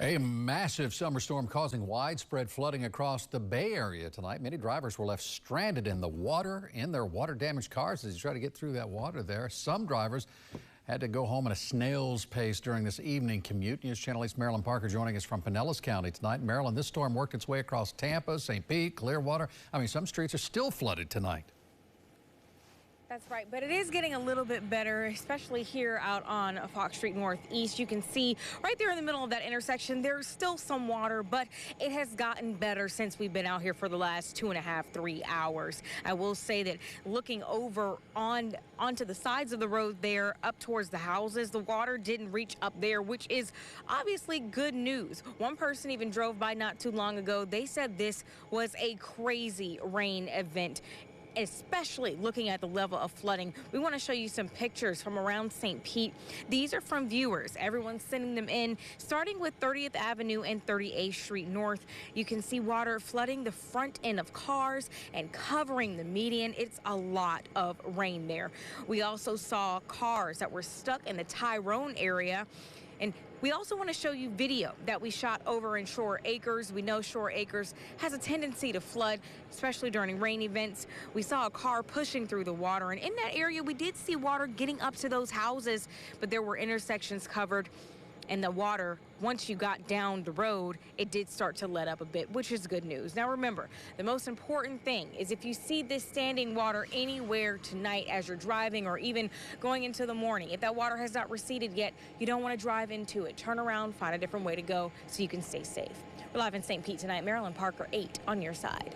A massive summer storm causing widespread flooding across the Bay Area tonight. Many drivers were left stranded in the water in their water-damaged cars as they try to get through that water there. Some drivers had to go home at a snail's pace during this evening commute. News Channel 8's Marilyn Parker joining us from Pinellas County tonight. Marilyn, this storm worked its way across Tampa, St. Pete, Clearwater. Some streets are still flooded tonight. That's right, but it is getting a little bit better, especially here out on Fox Street Northeast. You can see right there in the middle of that intersection, there's still some water, but it has gotten better since we've been out here for the last 2.5, 3 hours. I will say that looking over onto the sides of the road there, up towards the houses, the water didn't reach up there, which is obviously good news. One person even drove by not too long ago. They said this was a crazy rain event, especially looking at the level of flooding. We want to show you some pictures from around St. Pete. These are from viewers. Everyone's sending them in, starting with 30th Avenue and 38th Street North. You can see water flooding the front end of cars and covering the median. It's a lot of rain there. We also saw cars that were stuck in the Tyrone area. And we also want to show you video that we shot over in Shore Acres. We know Shore Acres has a tendency to flood, especially during rain events. We saw a car pushing through the water, and in that area, we did see water getting up to those houses, but there were intersections covered. And the water, once you got down the road, it did start to let up a bit, which is good news. Now remember, the most important thing is if you see this standing water anywhere tonight as you're driving or even going into the morning, if that water has not receded yet, you don't want to drive into it. Turn around, find a different way to go so you can stay safe. We're live in St. Pete tonight. Marilyn Parker, 8 on your side.